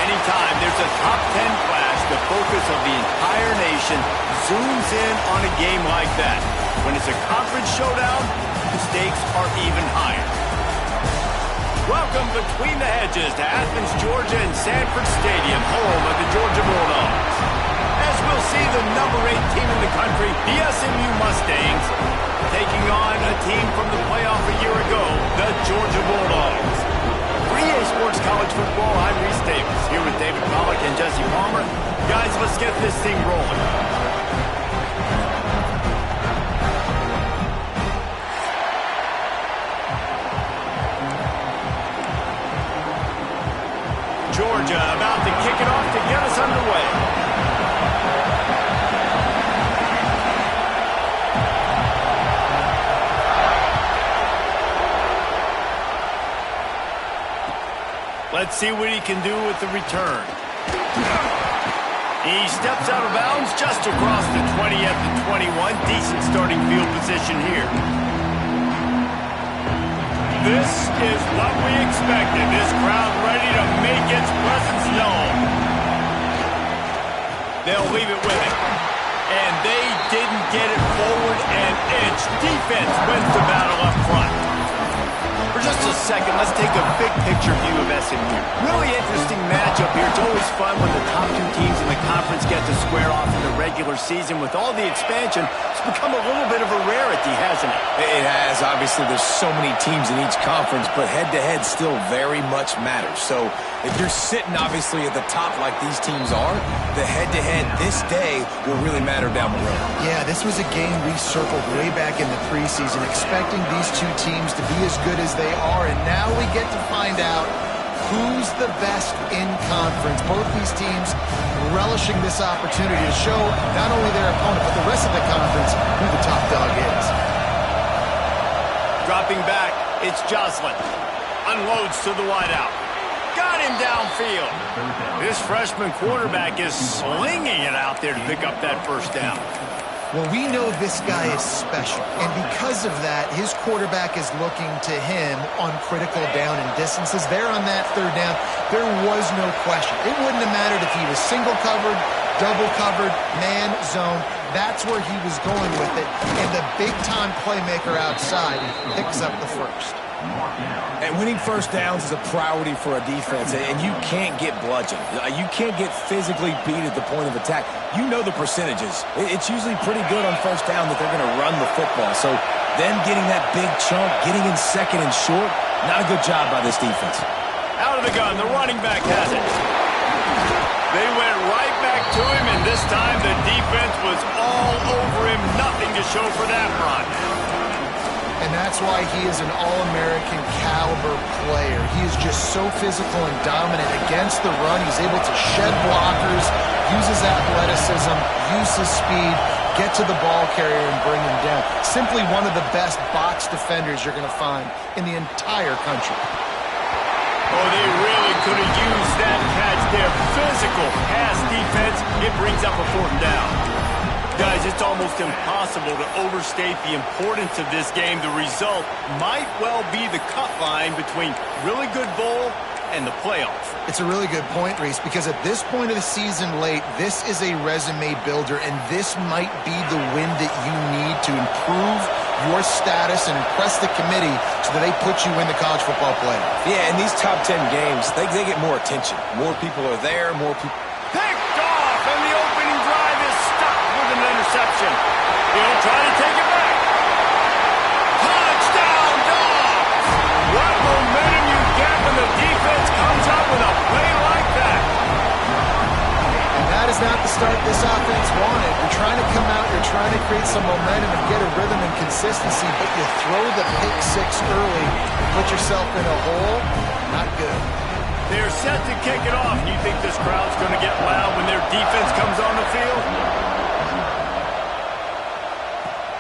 Anytime there's a top 10 clash, the focus of the entire nation zooms in on a game like that. When it's a conference showdown, the stakes are even higher. Welcome between the hedges to Athens, Georgia and Sanford Stadium, home of the Georgia Bulldogs. As we'll see the number 8 team in the country, the SMU Mustangs, taking on a team from the playoff a year ago, the Georgia Bulldogs. For EA Sports College Football, I'm Reese Davis, here with David Pollack and Jesse Palmer. Guys, let's get this thing rolling. Georgia about to kick it off to get us underway. Let's see what he can do with the return. He steps out of bounds just across the 20 at the 21. Decent starting field position here. This is what we expected. This crowd ready to make its presence known. They'll leave it with him. And they didn't get it forward an inch. Defense wins the battle up front. For just a second, let's take a big picture view of SMU. Really interesting matchup here. It's always fun when the top 2 teams in the conference get to square off in the regular season. With all the expansion, it's become a little bit of a rarity, hasn't it? It has. Obviously, there's so many teams in each conference, but head-to-head still very much matters. So if you're sitting, obviously, at the top like these teams are, the head-to-head this day will really matter down the road. Yeah, this was a game we circled way back in the preseason, expecting these 2 teams to be as good as they are, and now we get to find out who's the best in conference. Both these teams relishing this opportunity to show not only their opponent, but the rest of the conference who the top dog is. Dropping back, it's Jocelyn. Unloads to the wideout. Got him downfield. This freshman quarterback is slinging it out there to pick up that first down. Well, we know this guy is special, and because of that, his quarterback is looking to him on critical down and distances. There on that 3rd down, there was no question. It wouldn't have mattered if he was single covered, double covered, man, zone. That's where he was going with it, and the big-time playmaker outside picks up the first. And winning first downs is a priority for a defense, and you can't get bludgeoned. You can't get physically beat at the point of attack. You know the percentages. It's usually pretty good on first down that they're going to run the football. So them getting that big chunk, getting in second and short, not a good job by this defense. Out of the gun, the running back has it. They went right back to him, and this time the defense was all over him. Nothing to show for that run. And that's why he is an All-American caliber player. He is just so physical and dominant against the run. He's able to shed blockers, use his athleticism, use his speed, get to the ball carrier and bring him down. Simply one of the best box defenders you're going to find in the entire country. Oh, they really could have used that catch there. Physical pass defense. It brings up a 4th down. Guys, it's almost impossible to overstate the importance of this game. The result might well be the cut line between really good bowl and the playoffs. It's a really good point, Reese, because at this point of the season late, this is a resume builder, and this might be the win that you need to improve your status and impress the committee so that they put you in the college football playoff. Yeah, in these top 10 games, they get more attention. More people are there, more people. Picked off, and the opening drive is stopped with an interception. He'll try to take it back. Touchdown, Dogs! What momentum you get when the defense comes up with a play like that. And that is not the start this offense wanted. You're trying to come out, you're trying to create some momentum and get a rhythm and consistency, but you throw the pick 6 early, you put yourself in a hole, not good. They're set to kick it off. You think this crowd's going to get loud when their defense comes on the field?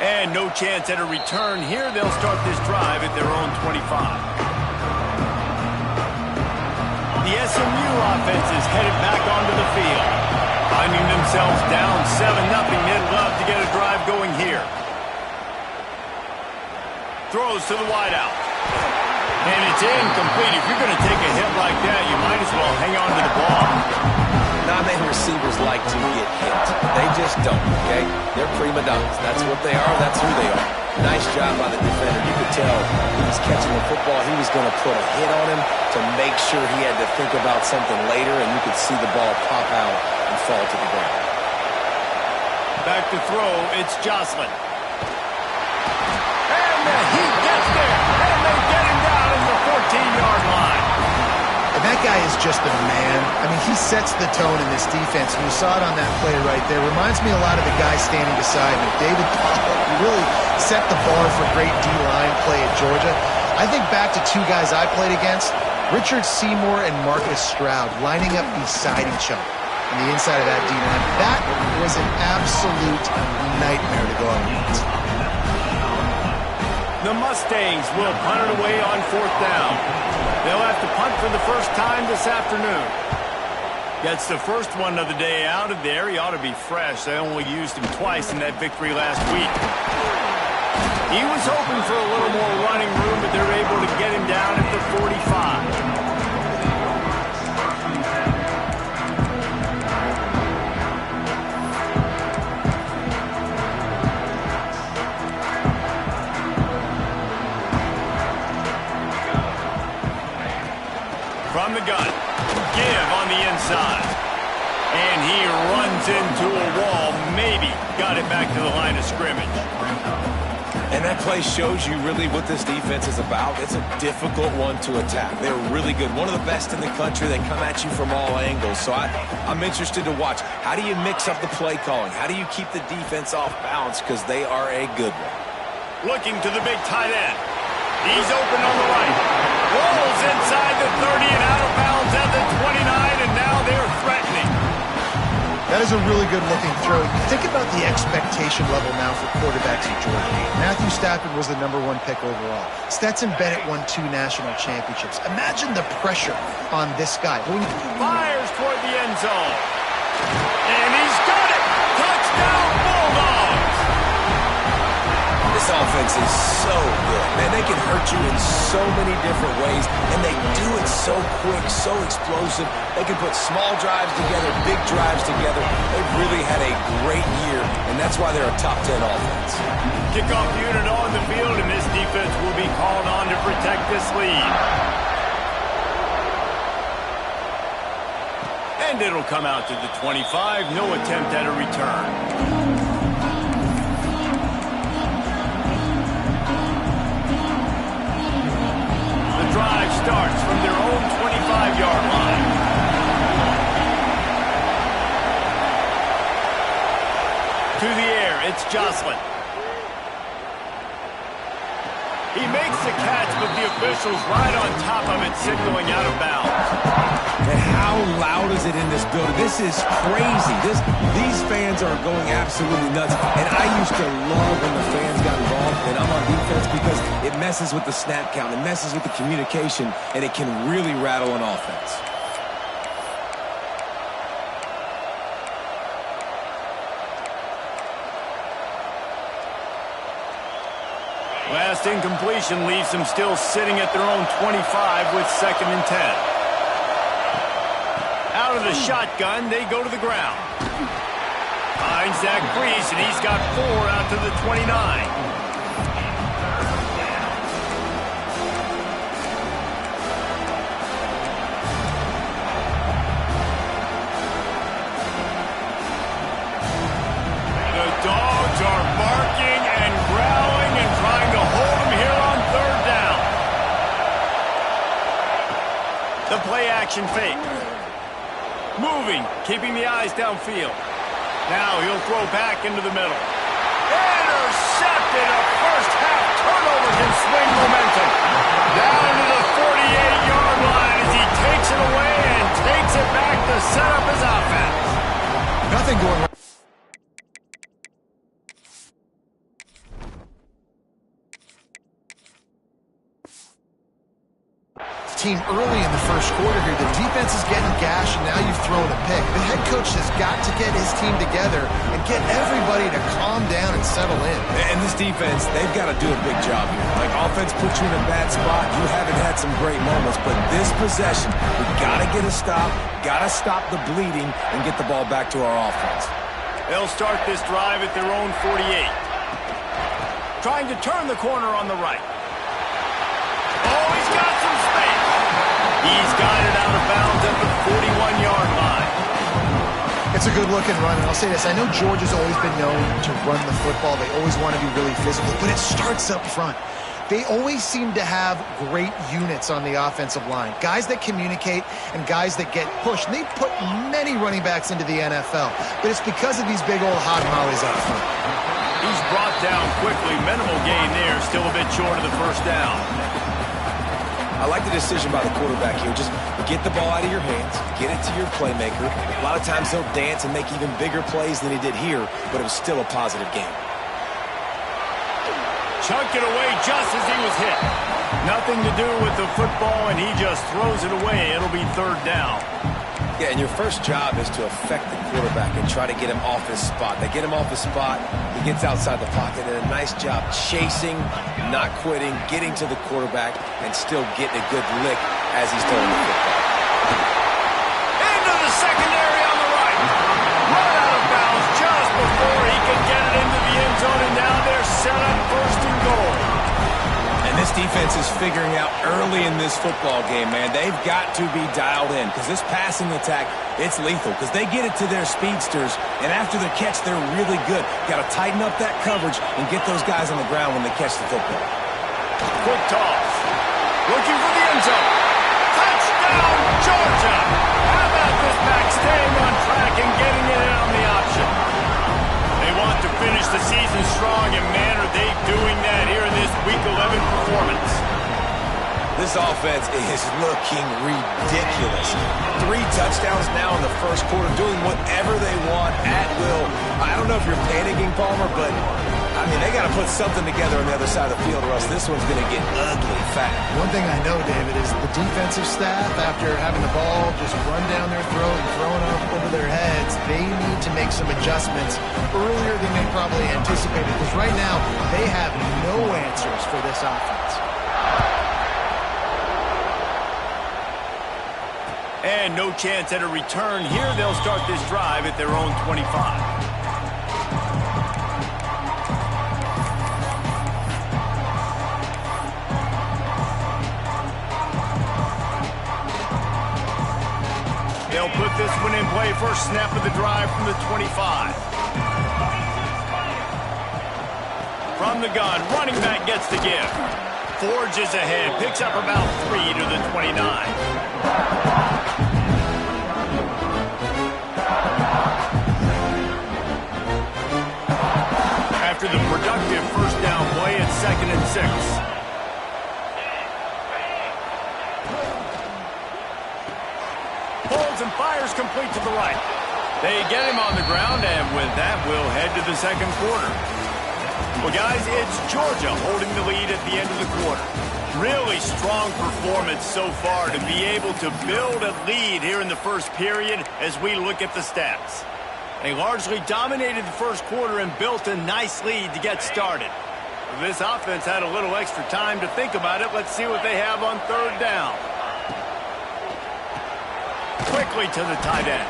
And no chance at a return here. They'll start this drive at their own 25. The SMU offense is headed back onto the field. Finding themselves down 7-0, they'd love to get a drive going here. Throws to the wideout. And it's incomplete. If you're going to take a hit like that, you might as well hang on to the ball. Not many receivers like to get hit. They just don't, okay? They're prima donnas. That's what they are. That's who they are. Nice job by the defender. You could tell he was catching the football. He was going to put a hit on him to make sure he had to think about something later, and you could see the ball pop out and fall to the ground. Back to throw. It's Jocelyn. And he gets there. And they get him down at the 14-yard line. And that guy is just a man. I mean, he sets the tone in this defense. And you saw it on that play right there. Reminds me a lot of the guy standing beside me. David Pollack, he really set the bar for great D-line play at Georgia. I think back to 2 guys I played against, Richard Seymour and Marcus Stroud, lining up beside each other on the inside of that D-line. That was an absolute nightmare to go up against. The Mustangs will punt it away on 4th down. They'll have to punt for the first time this afternoon. Gets the first one of the day out of there. He ought to be fresh. They only used him twice in that victory last week. He was hoping for a little more running room, but they're able to get him down at the 45. From the gun, give on the inside. And he runs into a wall, maybe got it back to the line of scrimmage. And that play shows you really what this defense is about. It's a difficult one to attack. They're really good. One of the best in the country. They come at you from all angles. So I'm interested to watch. How do you mix up the play calling? How do you keep the defense off balance? Because they are a good one. Looking to the big tight end. He's open on the right. Rolls inside the 30 and out of bounds at the 29, and now they're threatening. That is a really good-looking throw. Think about the expectation level now for quarterbacks at Georgia. Matthew Stafford was the #1 pick overall. Stetson Bennett won 2 national championships. Imagine the pressure on this guy. Fires toward the end zone. And he's got it. Touchdown, Bulldogs. This offense is so good. Man, they can hurt you in so many different ways, and they do it so quick, so explosive. They can put small drives together, big drives together. They've really had a great year, and that's why they're a top 10 offense. Kickoff unit on the field, and this defense will be called on to protect this lead. And it'll come out to the 25. No attempt at a return. Drive starts from their own 25-yard line. To the air, it's Jocelyn. He makes the catch, but the official's right on top of it, signaling out of bounds. And how loud is it in this building? This is crazy. These fans are going absolutely nuts. And I used to love when the fans got involved and I'm on defense because it messes with the snap count, it messes with the communication, and it can really rattle an offense. Last incompletion leaves them still sitting at their own 25 with 2nd and 10. Out of the shotgun, they go to the ground. Finds that crease, and he's got 4 out to the 29. The play-action fake. Moving, keeping the eyes downfield. Now he'll throw back into the middle. Intercepted! A first-half turnover can swing momentum. Down to the 48-yard line as he takes it away and takes it back to set up his offense. Nothing going wrong. Team early in the first quarter here. The defense is getting gashed, and now you've thrown a pick. The head coach has got to get his team together and get everybody to calm down and settle in. And this defense, they've got to do a big job here. Like, offense puts you in a bad spot. You haven't had some great moments, but this possession, we got to get a stop, got to stop the bleeding, and get the ball back to our offense. They'll start this drive at their own 48. Trying to turn the corner on the right. Oh, he's got some space. He's got it out of bounds at the 41-yard line. It's a good-looking run, and I'll say this. I know Georgia's always been known to run the football. They always want to be really physical, but it starts up front. They always seem to have great units on the offensive line, guys that communicate and guys that get pushed. And they put many running backs into the NFL, but it's because of these big old hot mollies up front. He's brought down quickly. Minimal gain there, still a bit short of the first down. I like the decision by the quarterback here. Just get the ball out of your hands, get it to your playmaker. A lot of times he'll dance and make even bigger plays than he did here, but it was still a positive game. Chunked it away just as he was hit. Nothing to do with the football, and he just throws it away. It'll be 3rd down. Yeah, and your first job is to affect the quarterback and try to get him off his spot. They get him off his spot, he gets outside the pocket, and a nice job chasing, not quitting, getting to the quarterback, and still getting a good lick as he's throwing the football. Into the secondary on the right. Run out of bounds just before he can get it into the end zone, and now they're set up 1st and goal. And this defense is figuring out early in this football game, man. They've got to be dialed in because this passing attack, it's lethal because they get it to their speedsters, and after the catch, they're really good. Got to tighten up that coverage and get those guys on the ground when they catch the football. Quick toss. Looking for the end zone. Touchdown, Georgia! How about this back staying on track and getting it in on the option? They want to finish the season strong, and man, are they doing that here in this Week 11 performance. This offense is looking ridiculous. 3 touchdowns now in the first quarter, doing whatever they want at will. I don't know if you're panicking, Palmer, but, I mean, they got to put something together on the other side of the field, or else this one's going to get ugly fast. One thing I know, David, is the defensive staff, after having the ball just run down their throat and thrown up over their heads, they need to make some adjustments earlier than they probably anticipated, because right now they have no answers for this offense. And no chance at a return here. They'll start this drive at their own 25. They'll put this one in play. First snap of the drive from the 25. From the gun, running back gets the give. Forges ahead, picks up about 3 to the 29. After the productive first down play, it's 2nd and 6. and fires complete to the right. They get him on the ground, and with that, we'll head to the second quarter. Well, guys, it's Georgia holding the lead at the end of the quarter. Really strong performance so far to be able to build a lead here in the first period as we look at the stats. They largely dominated the first quarter and built a nice lead to get started. This offense had a little extra time to think about it. Let's see what they have on third down. Quickly to the tight end.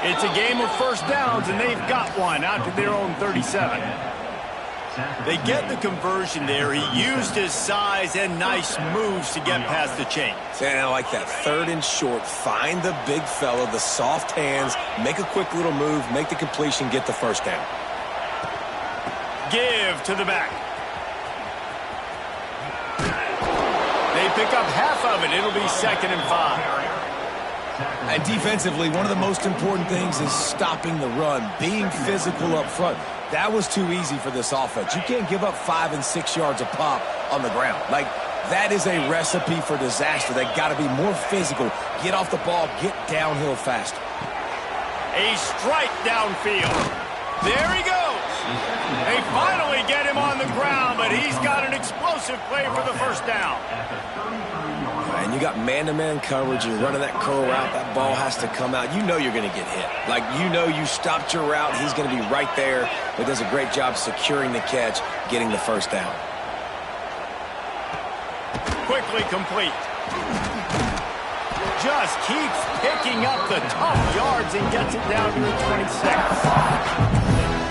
It's a game of first downs, and they've got one out to their own 37. They get the conversion there. He used his size and nice moves to get past the chains. And I like that. Third and short. Find the big fella, the soft hands, make a quick little move, make the completion, get the first down. Give to the back. They pick up half of it. It'll be 2nd and 5. And defensively, one of the most important things is stopping the run, being physical up front. That was too easy for this offense. You can't give up 5 and 6 yards a pop on the ground. Like, that is a recipe for disaster. They got to be more physical, get off the ball, get downhill faster. A strike downfield. There he goes. They finally get him on the ground, but he's got an explosive play for the first down. And you got man-to-man coverage. You're running that curl route. That ball has to come out. You know you're going to get hit. Like, you know you stopped your route. He's going to be right there. But does a great job securing the catch, getting the first down. Quickly complete. Just keeps picking up the tough yards and gets it down to the 26.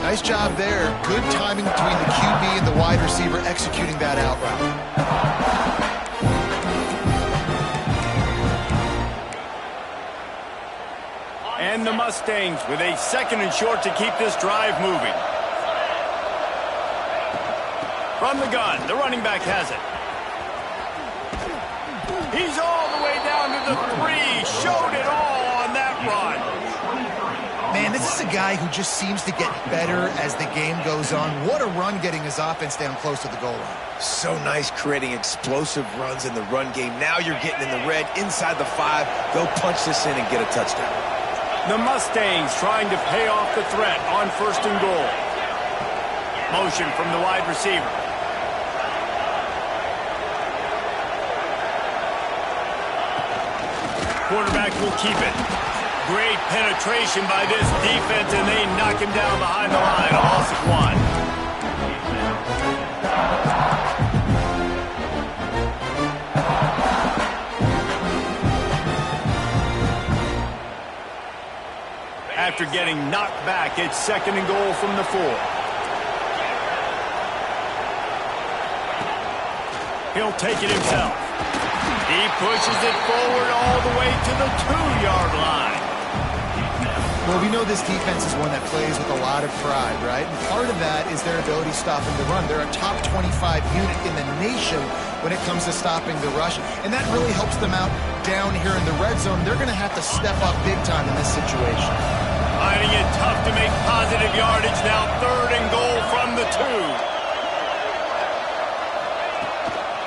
Nice job there. Good timing between the QB and the wide receiver executing that out route. And the Mustangs with a 2nd and short to keep this drive moving. From the gun, the running back has it. He's all the way down to the 3. Showed it all on that run. Man, this is a guy who just seems to get better as the game goes on. What a run getting his offense down close to the goal line. So nice creating explosive runs in the run game. Now you're getting in the red inside the 5. Go punch this in and get a touchdown. The Mustangs trying to pay off the threat on 1st and goal. Motion from the wide receiver. Quarterback will keep it. Great penetration by this defense, and they knock him down behind the line. A loss of 1. After getting knocked back, it's 2nd and goal from the 4. He'll take it himself. He pushes it forward all the way to the 2-yard line. Well, we know this defense is one that plays with a lot of pride, right? And part of that is their ability stopping the run. They're a top 25 unit in the nation when it comes to stopping the rush, and that really helps them out down here in the red zone. They're going to have to step up big time in this situation. Finding it tough to make positive yardage now. 3rd and goal from the 2.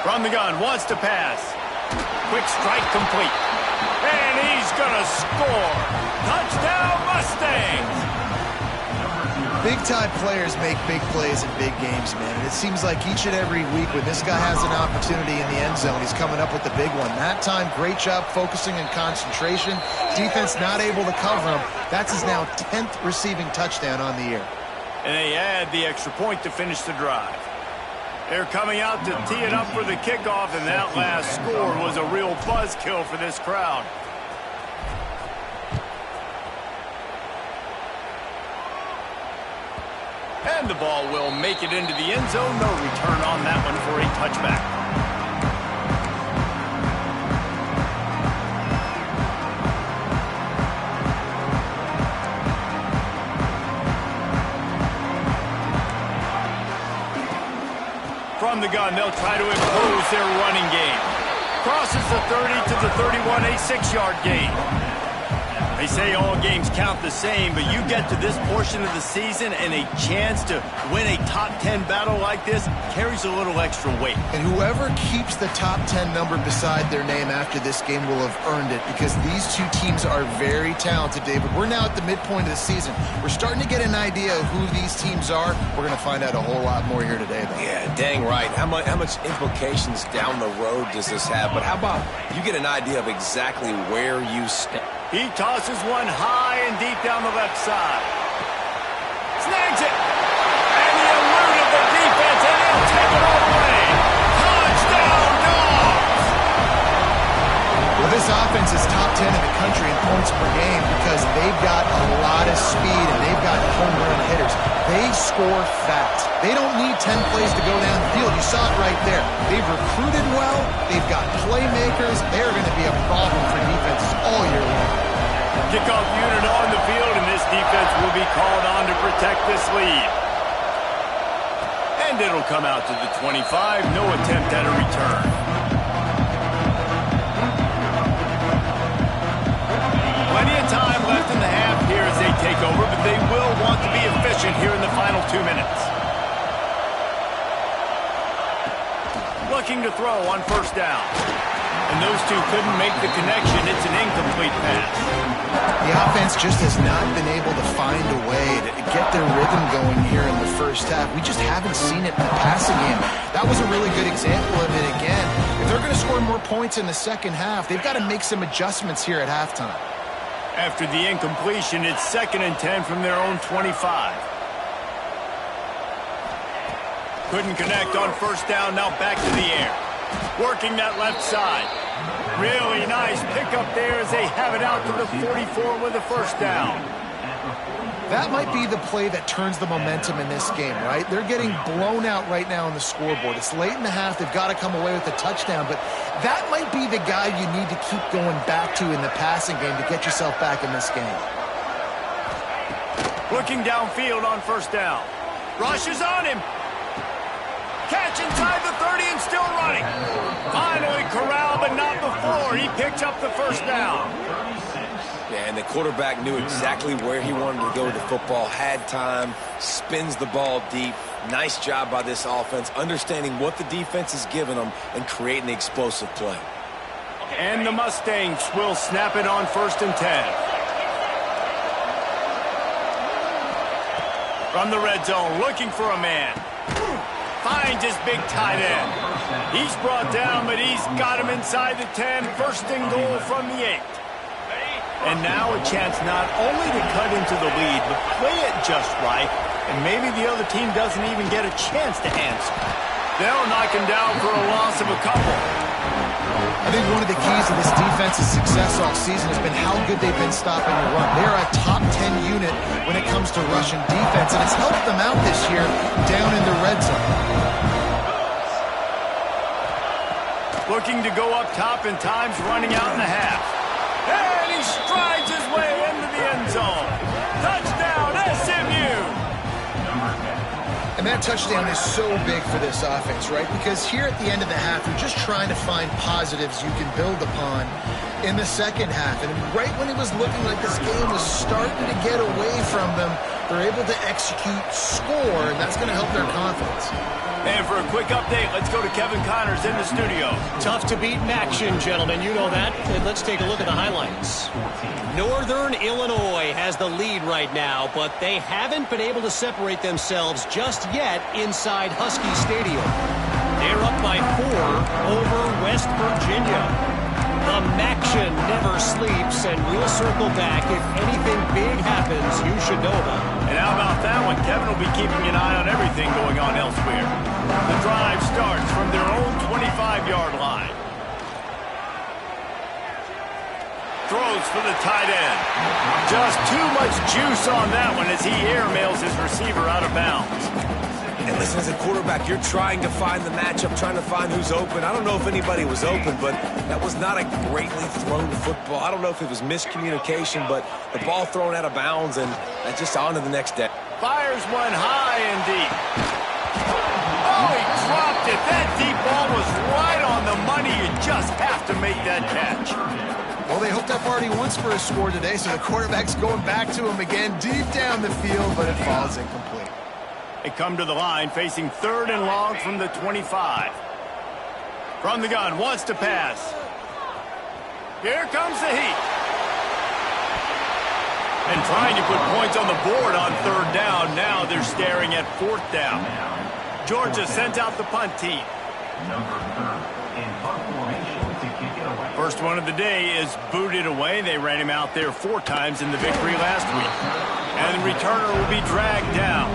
From the gun, wants to pass. Quick strike complete. And he's going to score. Touchdown, Mustangs! Big-time players make big plays in big games, man. And it seems like each and every week when this guy has an opportunity in the end zone, he's coming up with the big one. That time, great job focusing and concentration. Defense not able to cover him. That's his now 10th receiving touchdown on the year. And they add the extra point to finish the drive. They're coming out to tee it up for the kickoff, and that last score was a real buzzkill for this crowd. And the ball will make it into the end zone. No return on that one for a touchback. From the gun, they'll try to impose their running game. Crosses the 30 to the 31, a 6-yard gain. They say all games count the same, but you get to this portion of the season and a chance to win a top 10 battle like this carries a little extra weight. And whoever keeps the top 10 number beside their name after this game will have earned it, because these two teams are very talented, David. We're now at the midpoint of the season. We're starting to get an idea of who these teams are. We're going to find out a whole lot more here today, though. Yeah, dang right. How much implications down the road does this have? But how about you get an idea of exactly where you stand? He tosses one high and deep down the left side. Snags it. And the alert of the defense, and he'll take it all the way. Touchdown, Dogs! Well, this offense is top 10 in the country in points per game because they've got a lot of speed and they've got home run hitters. They score fast. They don't need 10 plays to go down the field. You saw it right there. They've recruited well. They've got playmakers. They're going to be a problem for defenses all year long. Kickoff unit on the field, and this defense will be called on to protect this lead. And it'll come out to the 25. No attempt at a return. Plenty of time left in the half here as they take over, but they will want to be efficient here in the final 2 minutes. Looking to throw on first down. And those two couldn't make the connection. It's an incomplete pass. The offense just has not been able to find a way to get their rhythm going here in the first half. We just haven't seen it in the passing game. That was a really good example of it again. If they're going to score more points in the second half, they've got to make some adjustments here at halftime. After the incompletion, it's 2nd and 10 from their own 25. Couldn't connect on first down, now back to the air. Working that left side. Really nice pickup there as they have it out to the 44 with a first down. That might be the play that turns the momentum in this game, right? They're getting blown out right now on the scoreboard. It's late in the half. They've got to come away with a touchdown, but that might be the guy you need to keep going back to in the passing game to get yourself back in this game. Looking downfield on first down. Rushes on him. Catch inside the 30 and still running. Finally corralled, but not before. He picked up the first down. Yeah, and the quarterback knew exactly where he wanted to go with the football, had time, spins the ball deep. Nice job by this offense, understanding what the defense is giving them and creating the explosive play. And the Mustangs will snap it on 1st and 10. From the red zone, looking for a man. Finds his big tight end. He's brought down, but he's got him inside the 10. 1st and goal from the 8. And now a chance not only to cut into the lead, but play it just right, and maybe the other team doesn't even get a chance to answer. They'll knock him down for a loss of a couple. I think one of the keys to this defense's success all season has been how good they've been stopping the run. They're a top 10 unit when it comes to rushing defense, and it's helped them out this year down in the red zone. Looking to go up top, and time's running out in the half. And he strides his way into the end zone. Touchdown, SMU! And that touchdown is so big for this offense, right? Because here at the end of the half, you're just trying to find positives you can build upon in the second half. And right when it was looking like this game was starting to get away from them, they're able to execute, score, and that's going to help their confidence. And for a quick update, let's go to Kevin Connors in the studio. Tough to beat in action, gentlemen. You know that. And let's take a look at the highlights. Northern Illinois has the lead right now, but they haven't been able to separate themselves just yet inside Husky Stadium. They're up by 4 over West Virginia. The Maction never sleeps, and we'll circle back. If anything big happens, you should know about it. And how about that one? Kevin will be keeping an eye on everything going on elsewhere. The drive starts from their own 25-yard line. Throws for the tight end. Just too much juice on that one as he airmails his receiver out of bounds. And listen, as a quarterback, you're trying to find the matchup, trying to find who's open. I don't know if anybody was open, but that was not a greatly thrown football. I don't know if it was miscommunication, but the ball thrown out of bounds and just on to the next day. Fires one high and deep. Oh, he dropped it. That deep ball was right on the money. You just have to make that catch. Well, they hooked up already once for a score today, so the quarterback's going back to him again deep down the field, but it falls incomplete. They come to the line facing 3rd and long from the 25. From the gun, wants to pass. Here comes the heat. And trying to put points on the board on 3rd down. Now they're staring at 4th down. Georgia sends out the punt team. First one of the day is booted away. They ran him out there 4 times in the victory last week. And the returner will be dragged down.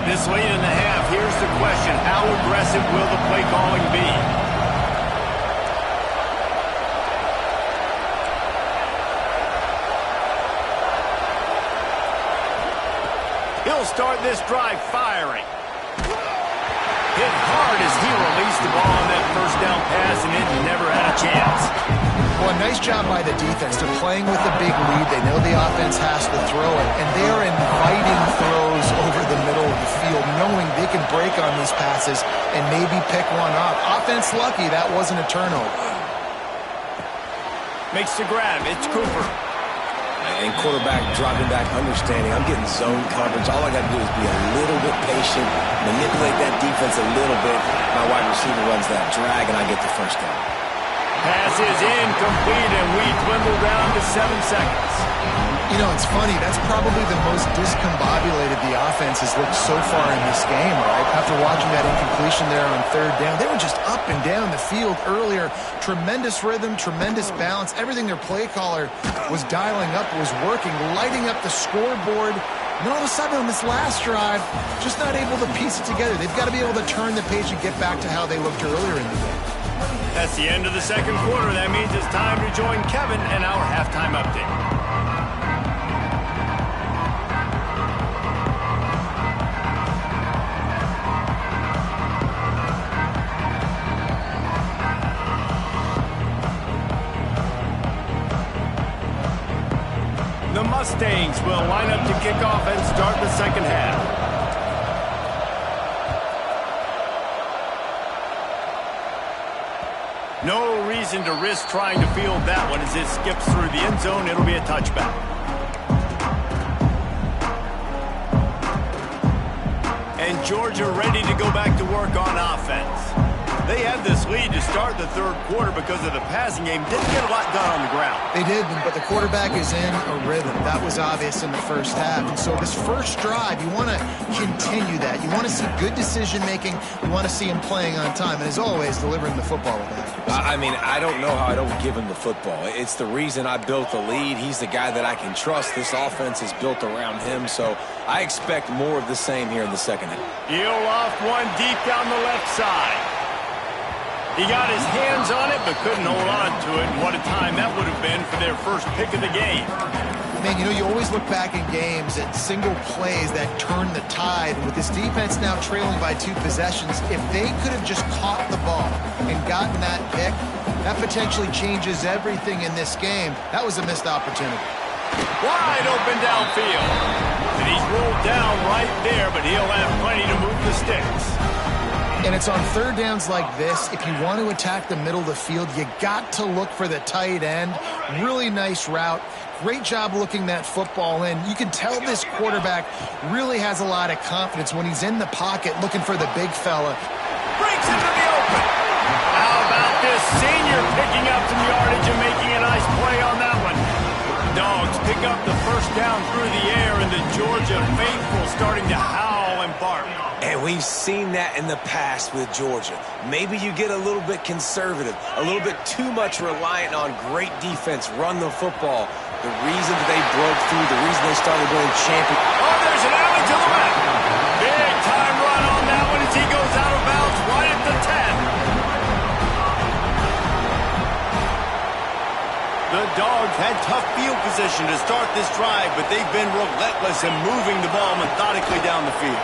This late in the half, here's the question. How aggressive will the play calling be? He'll start this drive firing. Hit hard as he released the ball on that 1st down pass, and it never had a chance. Well, nice job by the defense. They're playing with a big lead. They know the offense has to throw it, and they are inviting throws over the middle of the field, knowing they can break on these passes and maybe pick one up. Offense lucky, that wasn't a turnover. Makes the grab. It's Cooper. And quarterback dropping back, understanding I'm getting zone coverage. All I got to do is be a little bit patient, manipulate that defense a little bit. My wide receiver runs that drag, and I get the 1st down. Pass is incomplete, and we dwindle down to 7 seconds. You know, it's funny. That's probably the most discombobulated the offense has looked so far in this game, right? After watching that incompletion there on 3rd down, they were just up and down the field earlier. Tremendous rhythm, tremendous balance. Everything their play caller was dialing up was working, lighting up the scoreboard. And then all of a sudden on this last drive, just not able to piece it together. They've got to be able to turn the page and get back to how they looked earlier in the game. That's the end of the 2nd quarter. That means it's time to join Kevin and our halftime update. The Mustangs will line up to kick off and start the 2nd half. No reason to risk trying to field that one as it skips through the end zone. It'll be a touchback. And Georgia ready to go back to work on offense. They had this lead to start the 3rd quarter because of the passing game. Didn't get a lot done on the ground. They did, but the quarterback is in a rhythm. That was obvious in the 1st half. And so this 1st drive, you want to continue that. You want to see good decision-making. You want to see him playing on time. And as always, delivering the football with accuracy. I mean, I don't know how I don't give him the football. It's the reason I built the lead. He's the guy that I can trust. This offense is built around him, so I expect more of the same here in the 2nd half. He'll loft one deep down the left side. He got his hands on it, but couldn't hold on to it. And what a time that would have been for their 1st pick of the game. Man, you know, you always look back in games at single plays that turn the tide. With this defense now trailing by 2 possessions, if they could have just caught the ball and gotten that pick, that potentially changes everything in this game. That was a missed opportunity. Wide open downfield. And he's rolled down right there, but he'll have plenty to move the sticks. And it's on 3rd downs like this. If you want to attack the middle of the field, you got to look for the tight end. Really nice route. Great job looking that football in. You can tell this quarterback really has a lot of confidence when he's in the pocket looking for the big fella. Breaks into the open. How about this senior picking up some yardage and making a nice play on that one? Dogs pick up the 1st down through the air, and the Georgia faithful starting to howl and bark. And we've seen that in the past with Georgia. Maybe you get a little bit conservative, a little bit too much reliant on great defense, run the football. The reason that they broke through, the reason they started going champion. Oh, there's an alley to the left. Big time run on that one as he goes out of bounds right at the 10. The Dogs had tough field position to start this drive, but they've been relentless in moving the ball methodically down the field.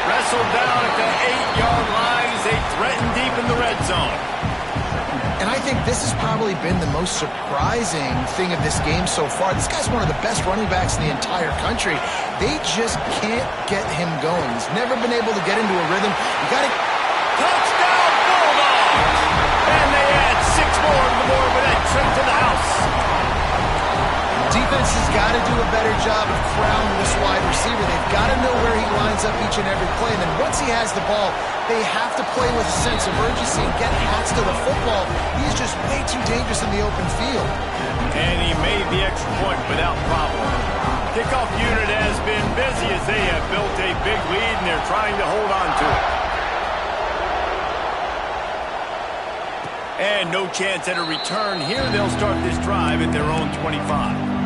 Wrestled down at the 8-yard line as they threaten deep in the red zone. And I think this has probably been the most surprising thing of this game so far. This guy's one of the best running backs in the entire country. They just can't get him going. He's never been able to get into a rhythm. You got to... Touchdown, Bulldogs! And they add 6 more to the board with that trip to the house. Defense has got to do a better job of crowding this wide receiver. They've got to know where he lines up each and every play. And then once he has the ball, they have to play with a sense of urgency and get hats to the football. He's just way too dangerous in the open field. And he made the extra point without problem. Kickoff unit has been busy as they have built a big lead, and they're trying to hold on to it. And no chance at a return here. They'll start this drive at their own 25.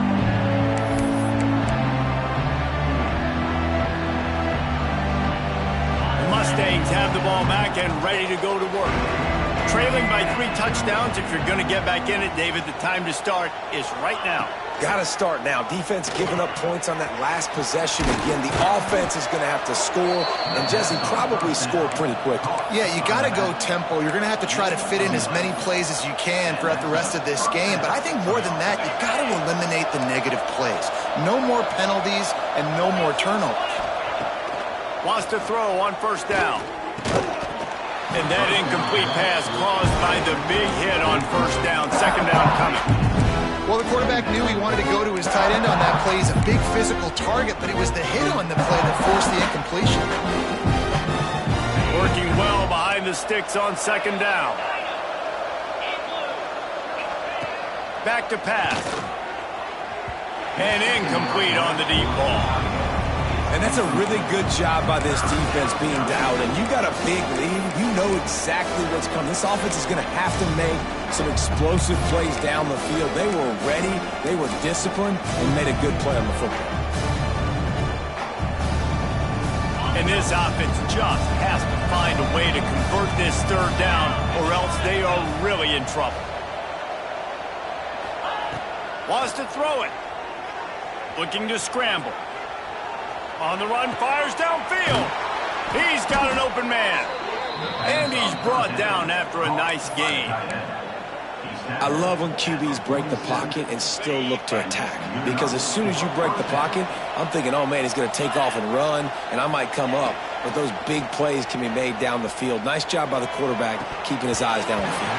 Mustangs have the ball back and ready to go to work. Trailing by 3 touchdowns. If you're going to get back in it, David, the time to start is right now. Got to start now. Defense giving up points on that last possession. Again, the offense is going to have to score, and Jesse probably score pretty quickly. Yeah, you got to go tempo. You're going to have to try to fit in as many plays as you can throughout the rest of this game. But I think more than that, you've got to eliminate the negative plays. No more penalties and no more turnovers. Wants to throw on first down. And that incomplete pass caused by the big hit on first down. Second down coming. Well, the quarterback knew he wanted to go to his tight end on that play. He's a big physical target, but it was the hit on the play that forced the incompletion. Working well behind the sticks on second down. Back to pass. And incomplete on the deep ball. And that's a really good job by this defense being down. And you got a big lead. You know exactly what's coming. This offense is going to have to make some explosive plays down the field. They were ready, they were disciplined, and made a good play on the football. And this offense just has to find a way to convert this third down, or else they are really in trouble. Wants to throw it. Looking to scramble. On the run, fires downfield. He's got an open man. And he's brought down after a nice gain. I love when QBs break the pocket and still look to attack. Because as soon as you break the pocket, I'm thinking, oh man, he's going to take off and run, and I might come up. But those big plays can be made down the field. Nice job by the quarterback keeping his eyes down the field.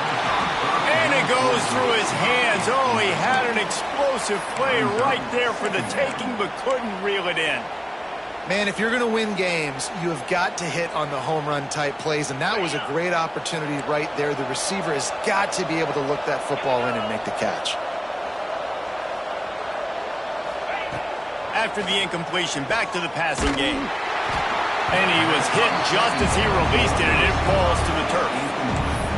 And it goes through his hands. Oh, he had an explosive play right there for the taking, but couldn't reel it in. Man, if you're going to win games, you have got to hit on the home run type plays, and that was a great opportunity right there. The receiver has got to be able to look that football in and make the catch. After the incompletion, back to the passing game. And he was hit just as he released it, and it falls to the turf.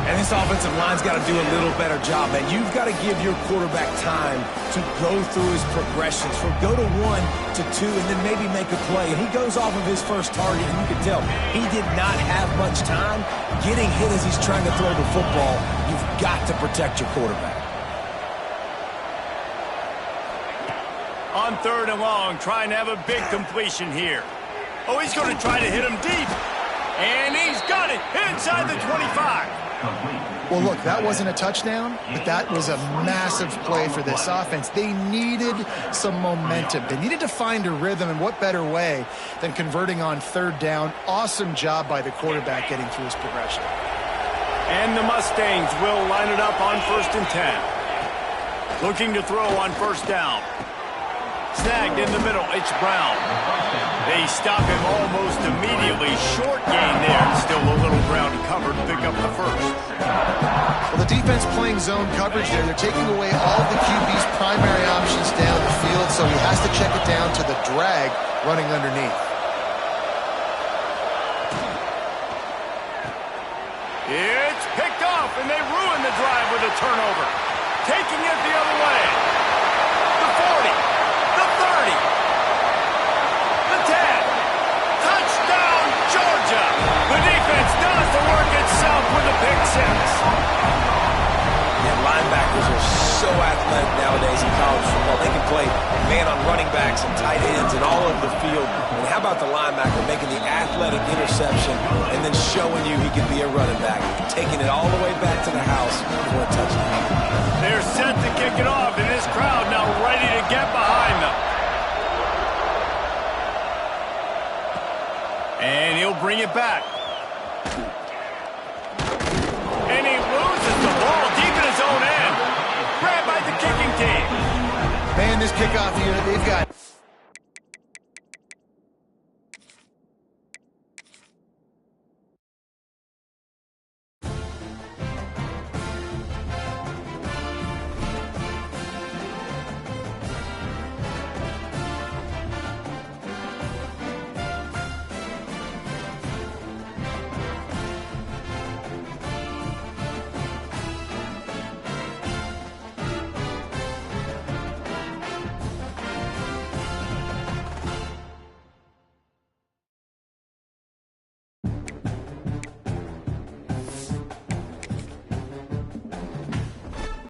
And this offensive line's got to do a little better job, man. You've got to give your quarterback time to go through his progressions from go to 1 to 2 and then maybe make a play. And he goes off of his first target, and you can tell he did not have much time getting hit as he's trying to throw the football. You've got to protect your quarterback. On third and long, trying to have a big completion here. Oh, he's going to try to hit him deep. And he's got it inside the 25. Well, look, that wasn't a touchdown, but that was a massive play for this offense. They needed some momentum. They needed to find a rhythm, and what better way than converting on third down. Awesome job by the quarterback getting through his progression. And the Mustangs will line it up on 1st and 10. Looking to throw on first down. Snagged in the middle, it's Brown. They stop him almost immediately. Short gain there, and still a little ground covered to pick up the first. Well, the defense playing zone coverage there. They're taking away all of the QB's primary options down the field, so he has to check it down to the drag running underneath. It's picked off, and they ruin the drive with a turnover. Taking it the other way. The 40. The 30. The 10. Touchdown, Georgia. The defense does the work itself with a pick six. Yeah, linebackers are so athletic nowadays in college football. They can play man on running back quarterbacks and tight ends and all over the field. And how about the linebacker making the athletic interception and then showing you he can be a running back, taking it all the way back to the house for a touchdown. They're set to kick it off, and this crowd now ready to get behind them. And he'll bring it back. And he loses the ball deep in his own end. Grabbed by the kicking team. Man, this kickoff here, they've got